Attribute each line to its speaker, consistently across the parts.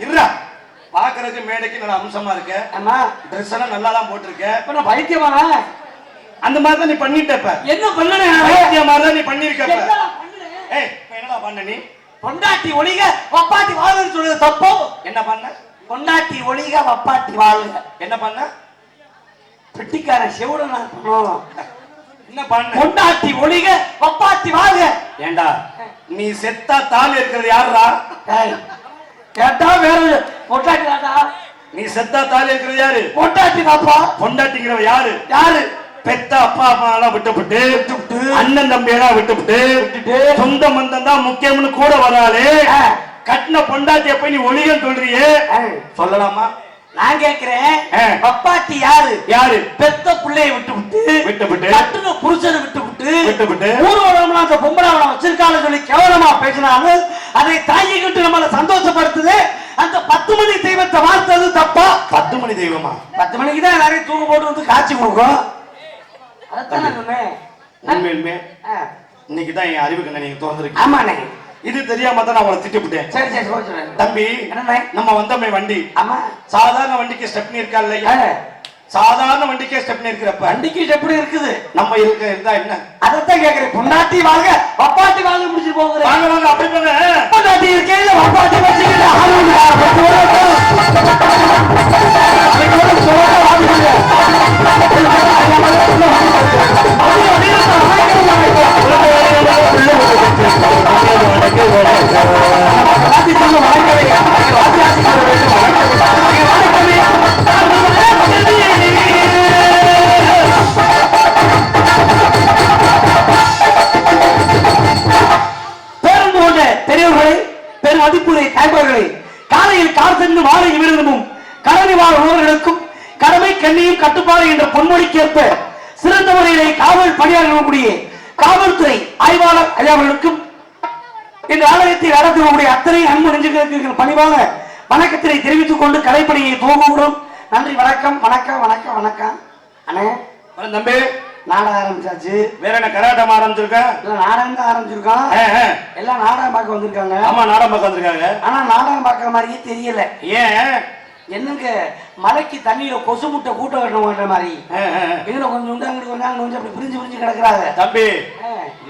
Speaker 1: இருடா. பாக்குறதுக்கு மேடைக்கு நல்ல அம்சமா இருக்க.
Speaker 2: ஆமா.
Speaker 1: ட்ரெஸ் எல்லாம் நல்லா தான் போட்டிருக்க.
Speaker 2: இப்ப நான் பைத்தியமா?
Speaker 1: அந்த மாதிரி தான் நீ பண்ணிட்டப்ப.
Speaker 2: என்ன பண்ணனே?
Speaker 1: பைத்தியம் மாதிரி தான் நீ பண்ணிருக்கப்ப. ஏய், என்னடா பண்ண நீ?
Speaker 2: பொண்டாட்டி ஒளிக வப்பாட்டி வாழுன்னு சொல்றது தப்போ?
Speaker 1: என்ன பண்ண?
Speaker 2: பொண்டாட்டி ஒளிக வப்பாட்டி வாழுங்க.
Speaker 1: என்ன பண்ண?
Speaker 2: பெட்டிக்காரன் செவுடனா பண்ணோம்.
Speaker 1: என்ன பண்ண?
Speaker 2: பொண்டாட்டி ஒளிக வப்பாட்டி வாழுங்க.
Speaker 1: ஏண்டா நீ செத்தா தாலி இருக்கிறது யாருடா?
Speaker 2: கேட்டா வேற பொண்டாட்டி தாத்தா.
Speaker 1: நீ செத்தா தாலி இருக்கிறது யாரு?
Speaker 2: பொண்டாட்டி தாப்பா.
Speaker 1: பொண்டாட்டிங்கிறவ யாரு?
Speaker 2: யாரு?
Speaker 1: பெத்த அப்பா அம்மா எல்லாம் விட்டுவிட்டு அண்ணன் தம்பி எல்லாம் விட்டுவிட்டு சொந்த மந்தம் தான் முக்கியம்னு கூட வராளே. கட்டின பொண்டாட்டிய போய் நீ ஒளிகன்னு சொல்றியே, சொல்லலாமா?
Speaker 2: நான் கேக்குறேன், பப்பாட்டி யாரு?
Speaker 1: யாரு?
Speaker 2: பெத்த பிள்ளைய விட்டுவிட்டு கட்டுன புருஷனை விட்டுவிட்டு ஊர்வலம் அந்த பொம்பளை வச்சிருக்கான்னு சொல்லி கேவலமா பேசினாலும் அதை தாங்கிக்கிட்டு நம்மள சந்தோஷப்படுத்துது. அந்த 10 மணி தெய்வத்தை வார்த்தது தப்பா? 10 மணி தெய்வமா? 10 மணிக்கு தான் எல்லாரையும் தூக்கு போட்டு வந்து காட்சி கொடுக்கும். அதான்
Speaker 1: உண்மையுமே இன்னைக்குதான் என் அறிவுக்கு நீங்க திறந்துருக்கு.
Speaker 2: ஆமாண்ணே.
Speaker 1: இது தெரியாம தான் நான் அவளை திட்டிவிட்டேன்.
Speaker 2: சரி சரி சொல்றேன்
Speaker 1: தம்பி. நம்ம வந்தமே வண்டி.
Speaker 2: ஆமா.
Speaker 1: சாதாரண வண்டிக்கு ஸ்டெப்னி இருக்கா இல்லையா? சாதாரண வண்டிக்கே ஸ்டெப்னி இருக்கிறப்ப வண்டிக்கு ஸ்டெப்னி இருக்குது. நம்ம இருந்தா என்ன? அதத்தான் கேக்குறேன். பொண்டாட்டி வாங்க வப்பாட்டி வாங்க முடிச்சு போகுது. வாங்க வாங்க அப்படி போங்க. பொண்டாட்டி இருக்கேன் வப்பாட்டி வச்சுக்கிட்டு பெரியவர்களை பெரும் மதிப்புரை தாய்மார்களை காலையில் கார் சென்று மாலை விருதும் கடமை வாழ் உணவர்களுக்கும் கடமை கண்ணியும் கட்டுப்பாடு என்ற பொன்மொழிக்கு ஏற்ப சிறந்த முறையிலே காவல் பணியாற்றக்கூடிய காவல்துறை ஆய்வாளர் ஐயாவர்களுக்கும் இந்த ஆலயத்தை நடத்தக்கூடிய அத்தனை அன்பு நெஞ்சுகளுக்கு பணிவான வணக்கத்தினை தெரிவித்துக் கொண்டு கலைப்பணியை துவங்குகிறோம். நன்றி. வணக்கம் வணக்கம் வணக்கம் வணக்கம். அண்ணே தம்பி,
Speaker 2: நாடகம் ஆரம்பிச்சாச்சு.
Speaker 1: வேற என்ன கராட்டம் ஆரம்பிச்சிருக்க?
Speaker 2: இல்ல நாடகம் தான் ஆரம்பிச்சிருக்கோம். எல்லாம் நாடகம் பார்க்க வந்திருக்காங்க.
Speaker 1: ஆமா, நாடகம் பார்க்க வந்திருக்காங்க.
Speaker 2: ஆனா நாடகம் பார்க்கற மாதிரியே தெரியல.
Speaker 1: ஏன்?
Speaker 2: என்னங்க மலைக்கு தண்ணியில கொசு முட்டை கூட்ட கட்டணும்ன்ற மாதிரி இதுல கொஞ்சம் உண்டு அங்கிட்டு கொஞ்சம் கொஞ்சம் அப்படி பிரிஞ்சு கிடக்குறாங்க.
Speaker 1: தம்பி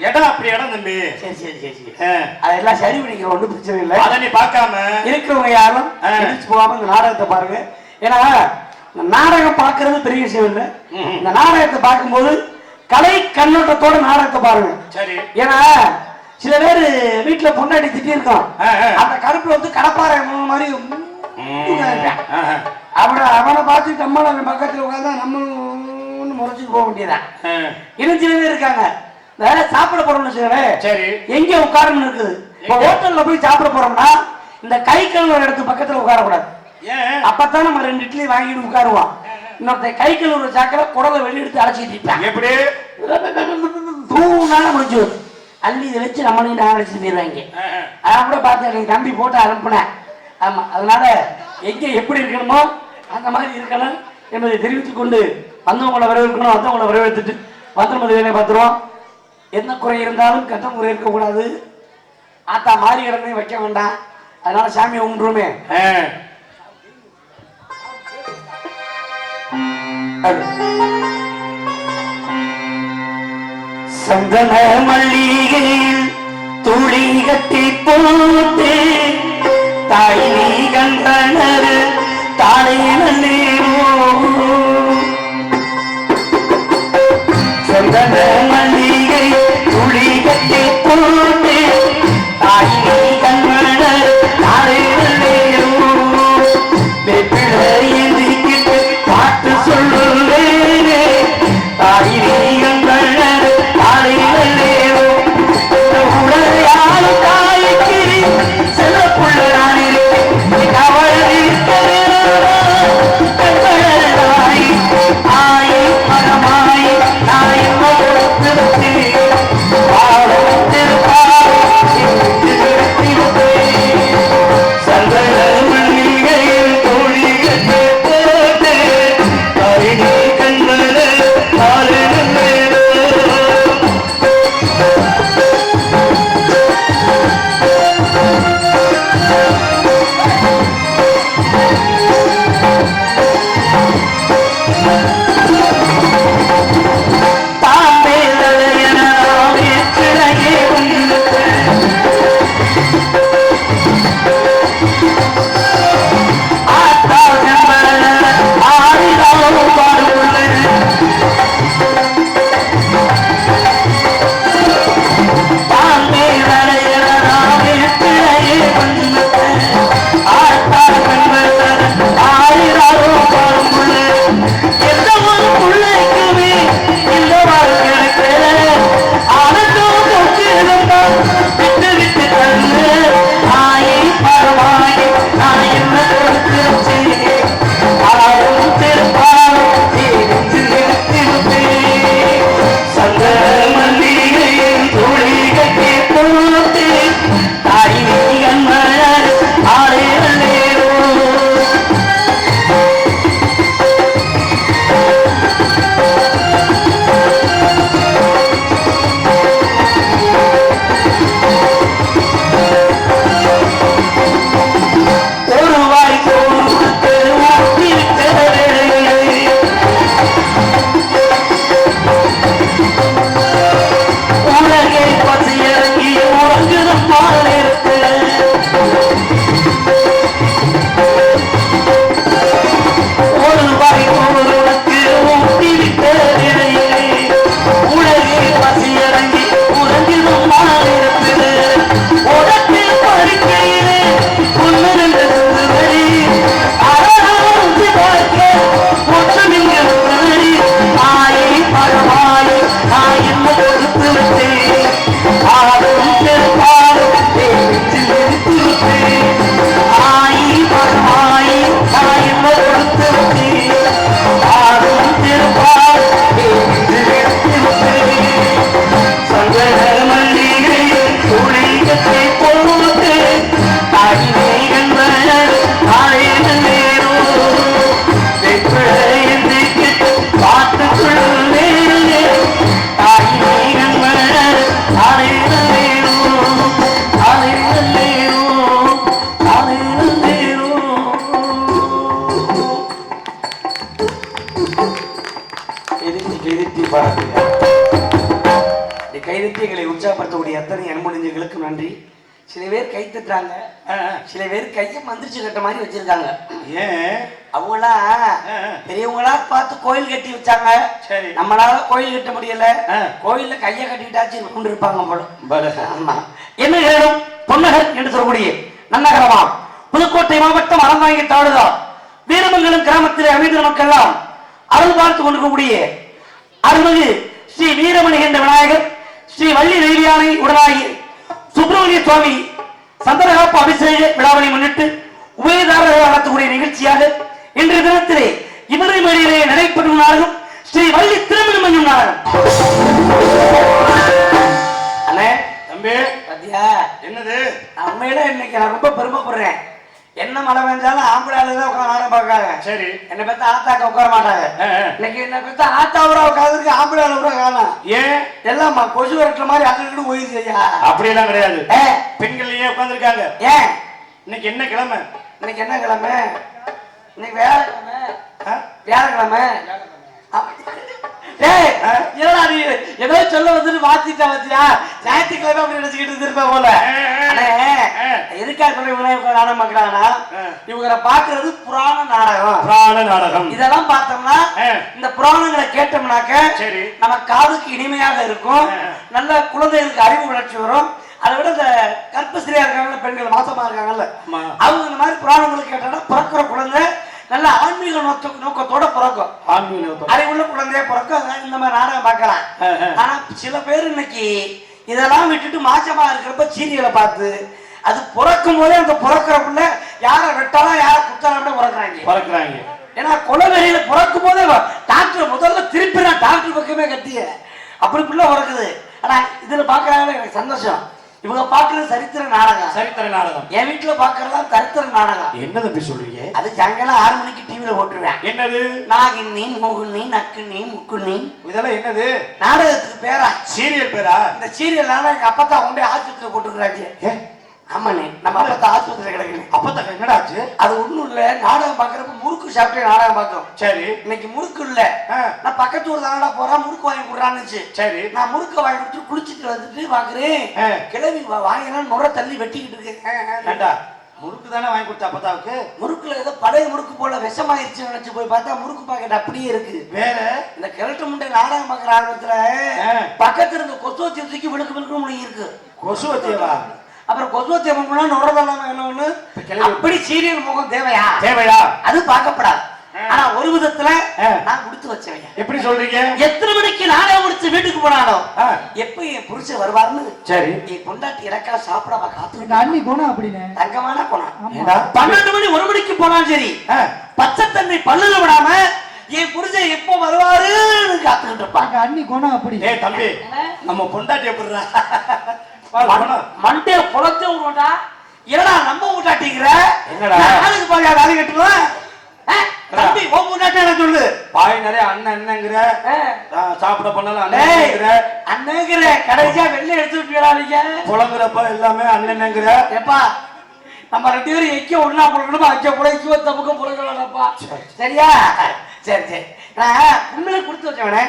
Speaker 1: இடம் அப்படி இடம் தம்பி.
Speaker 2: சரி சரி சரி சரி அதெல்லாம் சரி பண்ணிக்கிற ஒன்றும் பிரச்சனை இல்லை.
Speaker 1: அதை நீ பார்க்காம
Speaker 2: இருக்கிறவங்க யாரும் எதிர்த்து போகாம இந்த நாடகத்தை பாருங்க. ஏன்னா நாடகம் பார்க்கறது பெரிய விஷயம் இல்லை. இந்த நாடகத்தை பார்க்கும்போது கலை கண்ணோட்டத்தோட நாடகத்தை பாருங்க. சரி. ஏன்னா சில பேர் வீட்டுல பொண்டாட்டி திட்டி இருக்கோம். அந்த கருப்புல வந்து கடப்பாறை மாதிரி அவனை பார்த்து நம்ம பக்கத்துல உட்காந்து நம்ம முறைச்சிட்டு போக வேண்டியதான். இன்னும் சில பேர் இருக்காங்க சாப்பிட போறோம்னு சரி எங்க உட்காரணும் இருக்குது. இப்ப ஹோட்டல்ல போய் சாப்பிட போறோம்னா இந்த கை கழுவுற இடத்து பக்கத்துல உட்காரக்கூடாது. அப்பதான் நம்ம 2 இட்லி வாங்கிட்டு உட்காருவோம். இன்னொருத்த கை கழுவுற சாக்கரை குடலை வெளியெடுத்து அழைச்சிட்டு எப்படி தூணால முடிஞ்சு அள்ளி இதை வச்சு நம்மளையும் அழைச்சிட்டு போயிருவாங்க. அதான் கூட பார்த்தேன் தம்பி போட்டு அனுப்புனேன். ஆமா, அதனால எங்க எப்படி இருக்கணுமோ அந்த மாதிரி இருக்கணும் என்பதை தெரிவித்துக் கொண்டு வந்தவங்களை வரவேற்கணும். வந்தவங்களை வரவேற்றுட்டு வந்தவங்க வேலையை பார்த்துருவோம். என்ன குறை இருந்தாலும் கட்டம் குறை இருக்கக்கூடாது. ஆத்தா மாறி கிடந்தே வைக்க வேண்டாம். அதனால சாமியை கும்பிடுவோமே. சந்தன மல்லிகையில் துளி கட்டி போட்டு தாய் நீ கண்டனர் தாளை நல்லேவோ சந்தன மல்லிகை துளி கட்டி போட்டு தாய் நீ கண்டனர் தாளை நல்லேவோ வெப்பிழையிட்டு பாட்டு சொல்லுவேனே தாய் நீ கண்டனர் தாளை நல்லேவோ உடலையால் தாய்க்கு சில புள்ளரான ஆய் மரமாய் நாய் அனைவருக்கும் நன்றி. சில பேர் கை தட்டுறாங்க, சில பேர் கையை மந்திரிச்சு கட்ட மாதிரி வச்சிருக்காங்க.
Speaker 3: ஏன்
Speaker 2: அவங்களாம் பெரியவங்களா பார்த்து கோயில் கட்டி வச்சாங்க.
Speaker 3: சரி,
Speaker 2: நம்மளால கோயில் கட்ட முடியல, கோயில்ல கையை கட்டிட்டாச்சு கொண்டு இருப்பாங்க போல. ஆமா. என்ன கேளும் பொன்னகர் என்று சொல்லக்கூடிய நன்னகரமா புதுக்கோட்டை மாவட்டம் அறந்தாங்கி தாலுகா வீரமங்கலம் கிராமத்திலே அமைந்த மக்கள்லாம் அருள் பார்த்து கொண்டிருக்கக்கூடிய அருள்மிகு ஸ்ரீ வீரமணிகண்ட விநாயகர் ஸ்ரீ வள்ளி தெய்வியானை உடனாகி சுப்பிரமணிய சுவாமி சந்தனகாப்பு அபிஷேக விழாவினை முன்னிட்டு உபயதாரர்கள் நடத்தக்கூடிய நிகழ்ச்சியாக இன்றைய தினத்திலே இவரை மேடையிலே நடைபெறும் நாடகம் ஸ்ரீ வள்ளி திருமணம் என்னும் நாடகம். அண்ணே
Speaker 3: தம்பி
Speaker 2: பத்தியா
Speaker 3: என்னது?
Speaker 2: நான் உண்மையில இன்னைக்கு நான் ரொம்ப பெருமைப்படுறேன். என்ன மழை பெஞ்சாலும் ஆம்பளை ஆளுதான் உட்காந்து நாடகம் பார்க்காங்க.
Speaker 3: சரி,
Speaker 2: என்னை பத்தி ஆத்தாக்க உட்கார மாட்டாங்க. இன்னைக்கு என்ன பத்தி ஆத்தாவரா உட்காந்துருக்கு, ஆம்பளை ஆளு கூட காணும்.
Speaker 3: ஏன்
Speaker 2: எல்லாம் கொசு வரட்டுற மாதிரி அங்கிட்டு போயிடுச்சு ஐயா.
Speaker 3: அப்படியெல்லாம் கிடையாது, பெண்கள் ஏன் உட்காந்துருக்காங்க?
Speaker 2: ஏன்
Speaker 3: இன்னைக்கு என்ன கிழமை?
Speaker 2: இன்னைக்கு என்ன கிழமை? இன்னைக்கு வியாழக்கிழமை. வியாழக்கிழமை ஏதோ சொல்ல வந்துட்டு மாத்திட்டா வச்சியா? ஞாயிற்றுக்கிழமை அப்படி நினைச்சுக்கிட்டு இருப்ப போல. எதுக்காக சொல்ல நாடகம் பாக்குறாங்கன்னா, இவங்களை பாக்குறது புராண நாடகம்.
Speaker 3: புராண நாடகம்
Speaker 2: இதெல்லாம் பார்த்தோம்னா இந்த புராணங்களை கேட்டோம்னாக்க
Speaker 3: சரி
Speaker 2: நம்ம காதுக்கு இனிமையாக இருக்கும். நல்ல குழந்தைகளுக்கு அறிவு வளர்ச்சி வரும். அதை விட இந்த கர்ப்பஸ்திரியா இருக்காங்கல்ல, பெண்கள் மாசமா இருக்காங்கல்ல, அவங்க இந்த மாதிரி புராணங்களை கேட்டோம்னா பிறக்கிற குழந்தை நல்ல ஆன்மீக நோக்கத்தோட பிறக்கும். அறிவுள்ள குழந்தைய பிறக்கும். இந்த மாதிரி நாடகம் பார்க்கலாம். ஆனா சில பேர் இன்னைக்கு இதெல்லாம் விட்டுட்டு மாசமா இருக்கிறப்ப சீரியலை பார்த்து அது பிறக்கும் போதே அந்த பிறக்கிறப்புல யாரை வெட்டாலும் யாரை குத்தாலும் பிறக்கிறாங்க. ஏன்னா குலவெளியில பிறக்கும் போதே டாக்டர் முதல்ல திருப்பி நான் டாக்டர் பக்கமே கட்டிய அப்படி பிள்ளை பிறக்குது. ஆனா இதுல பாக்குறாங்க எனக்கு சந்தோஷம். இவங்க பாக்குறது சரித்திர நாடகம்.
Speaker 3: சரித்திர நாடகம்.
Speaker 2: என் வீட்டுல பாக்குறதா சரித்திர நாடகம்.
Speaker 3: என்னது அப்படி சொல்றீங்க?
Speaker 2: அது சாயங்காலம் 6 மணிக்கு டிவில போட்டுருவேன்.
Speaker 3: என்னது?
Speaker 2: நாகினி, மோகினி, நக்குனி, முக்குனி.
Speaker 3: இதெல்லாம் என்னது?
Speaker 2: நாடகத்துக்கு பேரா?
Speaker 3: சீரியல் பேரா?
Speaker 2: இந்த சீரியல் எங்க அப்பா கொண்டு ஆஸ்பத்திரியில போட்டுக்கிறாங்க. ஆமாண்ணே, நம்ம அப்பா ஆஸ்பத்திரியில கிடக்குது.
Speaker 3: அப்பா என்னடா ஆச்சு?
Speaker 2: அது ஒண்ணும் இல்ல, நாடகம் பாக்குறப்ப முறுக்கு சாப்பிட்டு நாடகம் பார்க்கும்.
Speaker 3: சரி,
Speaker 2: இன்னைக்கு முறுக்கு இல்ல, நான் பக்கத்து ஊர் தானடா போறேன், முறுக்கு வாங்கி கொடுறான்னு. சரி, நான் முறுக்க வாங்கி கொடுத்து குளிச்சுட்டு வந்துட்டு பாக்குறேன், கிளவி வாங்கினா நுர தள்ளி வெட்டிக்கிட்டு இருக்கேன்.
Speaker 3: முறுக்கு தானே வாங்கி கொடுத்த அப்பதாவுக்கு?
Speaker 2: முறுக்குல ஏதோ பழைய முறுக்கு போல விஷமாயிருச்சு நினைச்சு போய் பார்த்தா முறுக்கு பாக்கெட் அப்படியே இருக்கு.
Speaker 3: வேற
Speaker 2: இந்த கிழட்டு முண்டை நாடகம் பாக்குற ஆரம்பத்துல பக்கத்துல இருந்த கொசுவத்தி தூக்கி விழுக்கு விழுக்கு முடியும் இருக்கு.
Speaker 3: கொசுவத்தியவா?
Speaker 2: அப்புறம் கொசுவத்தி அம்மனா நுரதெல்லாம் என்ன ஒண்ணு அப்படி சீரியல் முகம் தேவையா? அது பார்க்கப்படாது. ஆனா ஒரு விதத்துல நான் கொடுத்து வச்சேன்.
Speaker 3: எப்படி சொல்றீங்க?
Speaker 2: எத்தனை மணிக்கு நாடகம் முடிச்சு வீட்டுக்கு போனாலும் எப்ப என் புருஷன் வருவாருன்னு சரி என் பொண்டாட்டி இறக்கா சாப்பிடாம காத்து
Speaker 4: அண்ணி போனா அப்படின்னு
Speaker 2: தங்கமான போனா 12 மணி 1 மணிக்கு போனாலும் சரி பச்சை தண்ணி பல்லுல விடாம என் புருஷன் எப்ப வருவாருன்னு காத்துக்கிட்டு இருப்பாங்க.
Speaker 4: அண்ணி கோணா அப்படி.
Speaker 3: தம்பி நம்ம பொண்டாட்டி எப்படிறா
Speaker 2: மண்டே குளத்தே விடுவாண்டா. என்னடா நம்ம ஊட்டாட்டிக்கிற? என்னடா நாளுக்கு பாதியா தாலி கட்டுவேன். தம்பி ஓ ஊட்டாட்டி என்ன சொல்லு?
Speaker 3: பாய் நிறைய அண்ணன் அண்ணங்கிற சாப்பிட பண்ணாலும் அண்ணங்கிற
Speaker 2: அண்ணங்கிற கடைசியா வெளில எடுத்து விட்டுறாங்க.
Speaker 3: புலங்குறப்ப எல்லாமே அண்ணன்ங்கிற.
Speaker 2: எப்பா நம்ம 2 பேரும் எக்கோ ஒன்னா புலக்கணுமா? அக்க புழைக்கோ தப்புக்கும் புலக்கலாம்ப்பா. சரியா? சரி சரி. நான் உண்மையில கொடுத்து வச்சவனே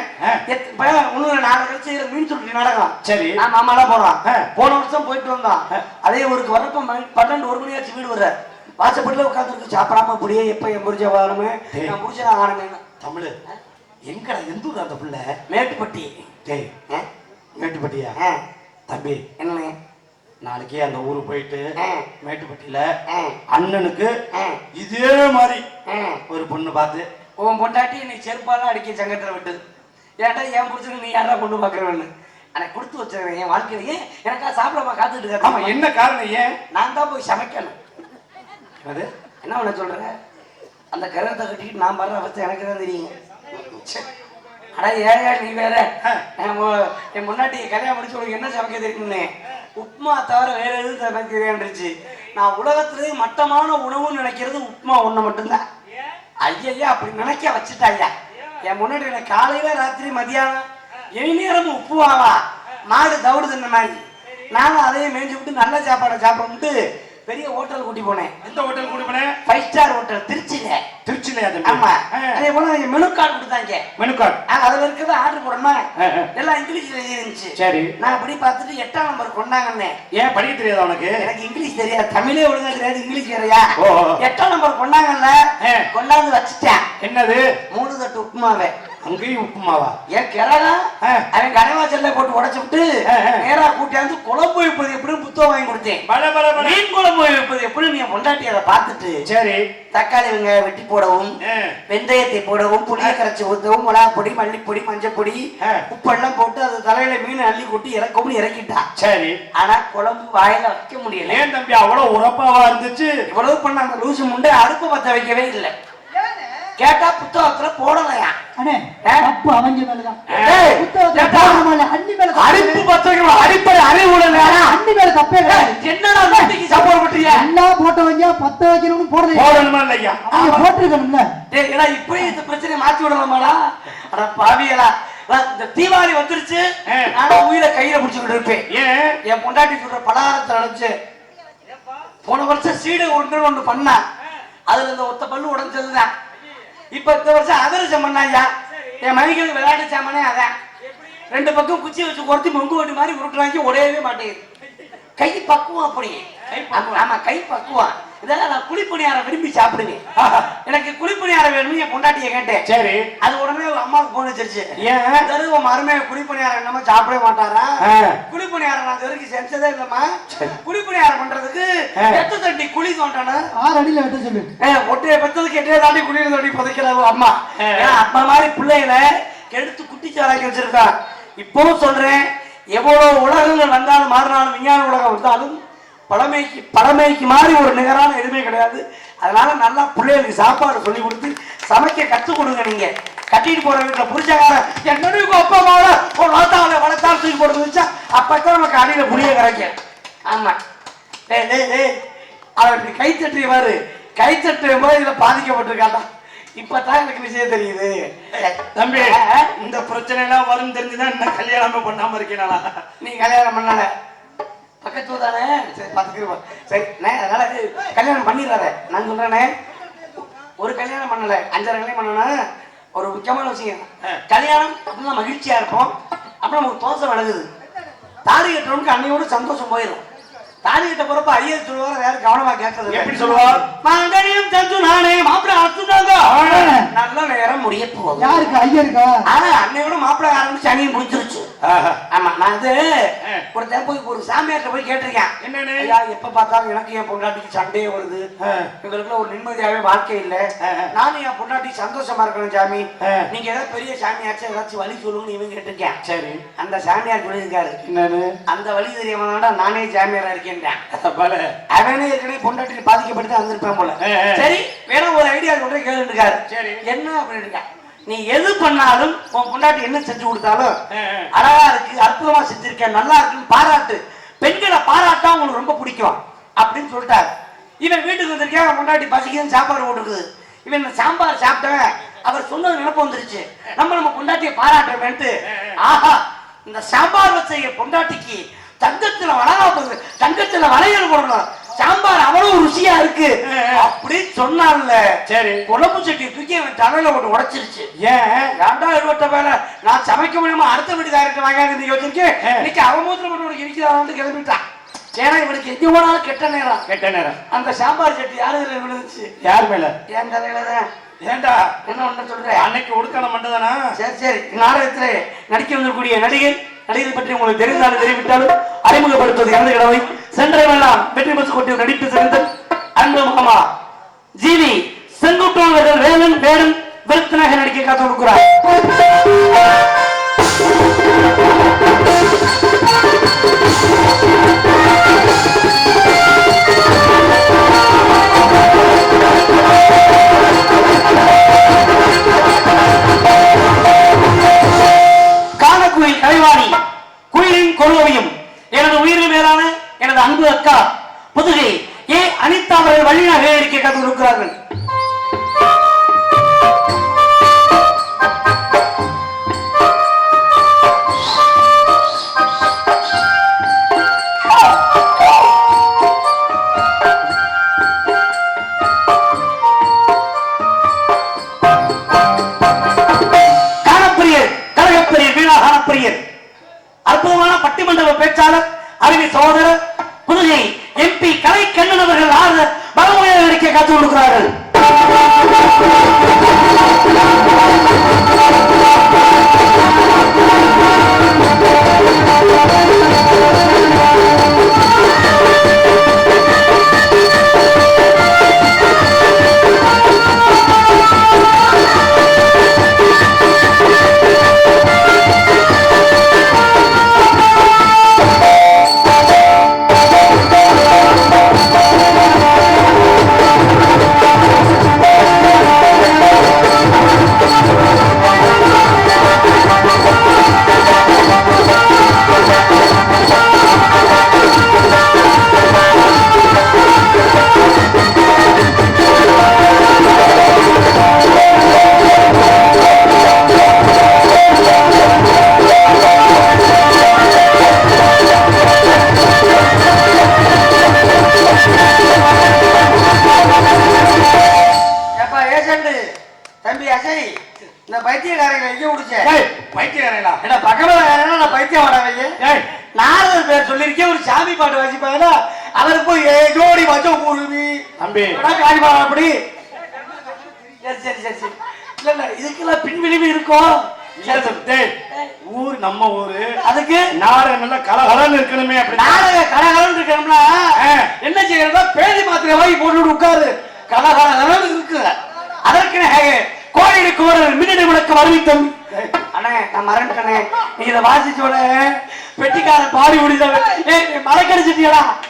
Speaker 2: இன்னொரு நாடகம் கழிச்சு மீன் சுருட்டி நாடகம். சரி, நான் மாமாலாம் போறான். போன வருஷம் போயிட்டு வந்தான். அதே ஊருக்கு வரப்ப 12 1 மணி ஆச்சு வீடு வர்ற. வாசப்பட்டில உட்காந்துருக்கு சாப்பிடாம அப்படியே எப்ப என் புரிச்ச வாரமே நான் புரிச்சா ஆனமே.
Speaker 3: தமிழ் எங்கடா எந்த ஊர் அந்த புள்ள?
Speaker 2: மேட்டுப்பட்டி.
Speaker 3: டேய் மேட்டுப்பட்டியா? தம்பி
Speaker 2: என்ன
Speaker 3: நாளைக்கே அந்த ஊருக்கு போயிட்டு மேட்டுப்பட்டியில அண்ணனுக்கு இதே மாதிரி ஒரு பொண்ணு பார்த்து
Speaker 2: உன் பொண்டாட்டி இன்னைக்கு செருப்பாலாம் அடிக்க சங்கத்துல விட்டு ஏன்டா என் புடிச்சுன்னு நீ யாரா கொண்டு பாக்குறவன்னு எனக்கு கொடுத்து வச்சிருக்கேன். என் வாழ்க்கையிலேயே எனக்கா சாப்பிடாம காத்துட்டு இருக்க.
Speaker 3: ஆமா, என்ன காரணம்? ஏன்
Speaker 2: நான் தான் போய் சமைக்கணும்.
Speaker 3: அது
Speaker 2: என்ன பண்ண சொல்றேன்? அந்த கரத்தை கட்டிக்கிட்டு நான் வர்ற அவஸ்தை எனக்கு தான் தெரியுங்க. ஆனா ஏழையா நீ வேற என் முன்னாடி கல்யாணம் முடிச்சு உனக்கு என்ன சமைக்க தெரியும்னு உப்மா தவிர வேற எதுவும் சமைக்க தெரியாண்டுருச்சு. நான் உலகத்திலேயே மட்டமான உணவுன்னு நினைக்கிறது உப்மா ஒண்ணு மட்டும்தான். ஐயா அப்படி நினைக்க வச்சுட்டாயா. என் முன்னாடி எனக்கு காலையில ராத்திரி மதியானம் என் நேரமும் உப்பு வாவா மாடு தவிடு தின்ன மாதிரி நானும் அதையும் மேய்ஞ்சி விட்டு நல்ல சாப்பாடை சாப்பிட்டு பெரிய ஹோட்டல் கூட்டி போனேன்.
Speaker 3: எந்த ஹோட்டல் கூட்டி போனேன்?
Speaker 2: 5 ஸ்டார் ஹோட்டல் திருச்சியில.
Speaker 3: திருச்சி இல்லையா தம்பி?
Speaker 2: ஆமா. அதே போல மெனு கார்டு கொடுத்தாங்க.
Speaker 3: மெனு கார்டு
Speaker 2: அதுல இருக்கிறத ஆர்டர் போடணும். எல்லாம் இங்கிலீஷ்ல இருந்துச்சு.
Speaker 3: சரி.
Speaker 2: நான் அப்படி பார்த்துட்டு 8ஆம் நம்பர் கொண்டாங்கன்னே.
Speaker 3: ஏன் படிக்க தெரியாதா உனக்கு?
Speaker 2: எனக்கு இங்கிலீஷ் தெரியாது, தமிழே ஒழுங்கா தெரியாது, இங்கிலீஷ் வேறையா?
Speaker 3: ஓ
Speaker 2: 8ஆம் நம்பர் கொண்டாங்கல்ல, கொண்டாந்து வச்சுட்டேன்.
Speaker 3: என்னது?
Speaker 2: 3 தட்டு உப்புமாவே.
Speaker 3: அங்கேயும் உப்புமாவா?
Speaker 2: ஏன் கிழகா அவன் கனவாச்சல்ல போட்டு உடைச்சு விட்டு நேரா கூட்டியாந்து குழம்பு வைப்பது எப்படின்னு புத்தகம் வாங்கி கொடுத்தேன். மீன் குழம்பு வைப்பது எப்படி நீ பொண்டாட்டி அதை பார்த்துட்டு
Speaker 3: சரி
Speaker 2: தக்காளி வெங்காயம் வெட்டி போடவும், வெந்தயத்தை போடவும், புளியை கரைச்சி ஊற்றவும், மிளகாப்பொடி, மல்லிப்பொடி, மஞ்சப்பொடி, உப்பெல்லாம் போட்டு அது தலையில மீன் அள்ளி கொட்டி இறக்கவும் இறக்கிட்டா.
Speaker 3: சரி.
Speaker 2: ஆனா குழம்பு வாயில வைக்க முடியல.
Speaker 3: ஏன் தம்பி அவ்வளவு உரப்பாவா இருந்துச்சு?
Speaker 2: இவ்வளவு பண்ண அந்த லூசு முண்டை அடுப்பு பத்த வைக்கவே இல்லை. கேட்டா புத்தகத்துல போடலையா?
Speaker 1: அடுப்பு பத்த வைக்கணும், அடிப்படை அறிவு அண்ணி மேல தப்பே என்னடா வீட்டுக்கு சப்போர்ட் பண்றீங்க? எல்லாம் போட்டவங்க பத்த வைக்கணும்னு போடணுமா இல்லையா? போட்டிருக்கணும்ல.
Speaker 2: ஏன்னா இப்படி இந்த பிரச்சனையை மாத்தி விடலாமாடா? அட பாவியலா, இந்த தீபாவளி வந்துருச்சு, நானும் உயிரை கையில பிடிச்சுக்கிட்டு இருப்பேன். என் பொண்டாட்டி சொல்ற பலகாரத்தை நினைச்சு போன வருஷம் சீடை ஒன்று பண்ணா, அதுல இந்த ஒத்த பல்லு உடைஞ்சதுதான். இப்ப இந்த வருஷம் அதிரசம் பண்ணாயா, என் மணிக்கு விளையாட்டு சாமானே அதான். 2 பக்கம் குச்சி வச்சு குறைச்சி மொங்கு ஓட்டி மாதிரி உருட்டுறாங்க, உடையவே மாட்டேங்குது. கை பக்குவம் அப்படி. ஆமா கை பக்குவம். இதெல்லாம் நான் குழிப்பணியாரம் விரும்பி சாப்பிடுவேன். எனக்கு குழிப்பணியாரம் வேணும்னு என் பொண்டாட்டியை கேட்டேன். சரி. அது உடனே அம்மாவுக்கு போன் வச்சிருச்சு. ஏன் தருவ மருமையை குழிப்பணியாரம் இல்லாம சாப்பிடவே மாட்டாரா? குழிப்பணியாரம் நான் வரைக்கும் செஞ்சதே இல்லம்மா. குழிப்பணியாரம் பண்றதுக்கு 8 தண்டி குழி தோண்டணும்.
Speaker 1: 6 அடியில வெட்ட சொல்லு.
Speaker 2: ஒற்றைய பெற்றதுக்கு 8 தாண்டி குழி தோண்டி புதைக்கிறாங்க அம்மா. ஏன்னா அப்பா மாதிரி பிள்ளைகளை கெடுத்து குட்டிச்சாராக்கி வச்சிருக்கா. இப்பவும் சொல்றேன், எவ்வளவு உலகங்கள் வந்தாலும் மாறினாலும், விஞ்ஞான உலகம் வந்தாலும் பழமைக்கு மாறி ஒரு நிகரான எதுவுமே கிடையாது. அதனால நல்லா பிள்ளைகளுக்கு சாப்பாடு சொல்லி கொடுத்து சமைக்க கற்றுக் கொடுங்க. நீங்க கட்டிட்டு போற வீட்டுல புரிச்சக்காரன் என்னோட அப்பா அம்மாவோட ஒரு வளர்த்தாலும் தூக்கி போட்டு வச்சா அப்பதான் நமக்கு அடியில புளிய கிடைக்கும். ஆமா அவன் இப்படி கை தட்டுவாரு, கை தட்டுற போது இதுல பாதிக்கப்பட்டிருக்காட்டா. இப்பதான் எனக்கு விஷயம் தெரியுது.
Speaker 3: தம்பி இந்த பிரச்சனை எல்லாம் வரும் தெரிஞ்சுதான் என்ன கல்யாணமே பண்ணாம இருக்கேனா?
Speaker 2: நீ கல்யாணம் பண்ணல பக்கத்து தானே? சரி பாத்துக்கிறோம். சரி அதனால கல்யாணம் பண்ணிடுறாரு. நான் சொல்றேனே, ஒரு கல்யாணம் பண்ணல 5 கல்யாணம் பண்ணனா ஒரு முக்கியமான விஷயம். கல்யாணம் அப்படின்னா மகிழ்ச்சியா இருப்போம். அப்புறம் நமக்கு தோசை வழங்குது. தாலி கட்டுறவனுக்கு அன்னையோட சந்தோஷம் போயிடும். தாலி கட்ட போறப்ப ஐயர் சொல்லுவார வேற கவனமா கேட்கறது. எப்படி சொல்லுவார்? மாங்கனியும் தந்து நானே மாப்பிள்ளை அத்துதாங்க. நல்ல நேரம் முடிய போகுது.
Speaker 1: யாருக்கு? ஐயருக்கா?
Speaker 2: அன்னையோட மாப்பிள்ளை ஆரம்பிச்சு அணியும் முடிச்சிருச்சு. ஆமா நான் அது ஒரு போய் ஒரு சாமியார்ட்ட போய் கேட்டிருக்கேன். என்னன்னு? ஐயா எப்ப பார்த்தாலும் எனக்கு என் பொண்டாட்டிக்கு சண்டையே வருது, எங்களுக்குள்ள ஒரு நிம்மதியாவே வாழ்க்கை இல்லை, நானும் என் பொண்டாட்டி சந்தோஷமா இருக்கணும் சாமி, நீங்க ஏதாவது பெரிய சாமியாச்சும் ஏதாச்சும் வழி சொல்லுங்கன்னு இவன் கேட்டிருக்கேன். சரி. அந்த சாமியார் சொல்லியிருக்காரு, என்னன்னு? அந்த வழி தெரியாம நானே சாமியாரா இருக்கேன். அவனே ஏற்கனவே பொண்டாட்டி பாதிக்கப்பட்டு வந்திருப்பேன் போல. சரி வேற ஒரு ஐடியா கொண்டு கேட்டுருக்காரு. சரி என்ன அப்படின்னு இருக்கா, நீ எது பண்ணாலும் உன் பொண்டாட்டி என்ன செஞ்சு கொடுத்தாலும் அழகா இருக்கு, அற்புதமா செஞ்சிருக்கேன், நல்லா இருக்குன்னு பாராட்டு. பெண்களை பாராட்டா உங்களுக்கு ரொம்ப பிடிக்கும் அப்படின்னு சொல்லிட்டாரு. இவன் வீட்டுக்கு வந்திருக்கேன், அவன் பொண்டாட்டி பசிக்குதுன்னு சாப்பாடு போட்டுருக்குது. இவன் சாம்பார் சாப்பிட்டவன் அவர் சொன்னது நினைப்பு வந்துருச்சு, நம்ம பொண்டாட்டியை பாராட்டுறேன்ட்டு, ஆஹா இந்த சாம்பார் வச்ச பொண்டாட்டிக்கு தங்கத்துல வளராது, தங்கத்துல வளையல் போடணும், சாம்பார் அவ்வளவு ருசியா இருக்கு அப்படின்னு சொன்னால. சரி குழம்பு சட்டி தூக்கி அவன் தலையில போட்டு உடைச்சிருச்சு. ஏன் 2000 வேலை நான் சமைக்க முடியுமா, அடுத்த வீட்டுக்காரர்கிட்ட வாங்க நீங்க வச்சிருக்கேன், இன்னைக்கு அவன் மூத்திரம் போட்டு உனக்கு இருக்கிறான் கிளம்பிட்டான். ஏன்னா இவனுக்கு எங்க போனாலும் கெட்ட நேரம். அந்த சாம்பார் சட்டி யாரு விழுந்துச்சு? யார் மேல? என் தலையில தான். ஏண்டா என்ன ஒண்ணு சொல்றேன், அன்னைக்கு ஒடுக்கான மண்டதானா? சரி சரி நாடகத்திலே நடிக்க வந்திருக்கூடிய நடிகர் பற்றி உங்களுக்கு தெரிந்தாலும் தெரிவித்தாலும் அறிமுகப்படுத்துவது எனது கடமை. சென்றவெல்லாம் வெற்றி பசு கொட்டி நடிப்பு சேர்ந்த அன்பு மாமா ஜிவி செங்குட்டுவர்கள் வேலன் வேடன் விருத்தனாக நடிக்க காத்து கொடுக்கிறார். காணக்குயில் கலைவாணி குயிலின் கொள்கையும் எனது உயிரில் மேலான எனது அன்பு அக்கா புதுகை ஏ அனிதா அவர்கள் வழியாக இருக்க கற்றுக் கொடுக்கிறார்கள்.
Speaker 1: பிரியர், அற்புதமான பட்டிமன்ற பேச்சாளர், அறிவி சகோதரர், புதுகை MP கலை கண்ணன் அவர்கள் ஆறு பலமுறையாக இருக்க காத்துக் கொடுக்கிறார்கள்.
Speaker 2: தம்பி அசை, இந்த பைத்தியக்காரங்களை எங்க குடிச்ச?
Speaker 3: பைத்தியக்காரங்களா?
Speaker 2: என்ன பக்கத்துல நான் பைத்தியம் வராங்க. நாரதர் பேர் சொல்லிருக்கேன், ஒரு சாமி பாட்டு வாசிப்பாங்களா, அவருக்கு போய் ஜோடி வச்சோம் குருவி
Speaker 3: தம்பி
Speaker 2: காரிப்பாங்க அப்படி. சரி சரி சரி சரி, இல்ல இல்ல இதுக்கெல்லாம் பின்விளைவு இருக்கும்.
Speaker 3: ஊர் நம்ம ஊரு,
Speaker 2: அதுக்கு
Speaker 3: நாடகம் நல்லா கலகலன்னு இருக்கணுமே. அப்படி
Speaker 2: நாடக கலகலன்னு இருக்கணும்னா என்ன செய்யறதா, பேதி மாத்திரை வாங்கி போட்டு உட்காரு, கலகலன்னு இருக்கு. அதற்கு கோயிலுக்கு ஒரு மின்னணு விளக்கம் அறிவித்தோம். அண்ணே நான் மறந்துட்டேனே, நீ இதை வாசிச்சோட பெட்டிக்காரன் பாடி முடிந்த மறக்கடிச்சிட்டீங்களா?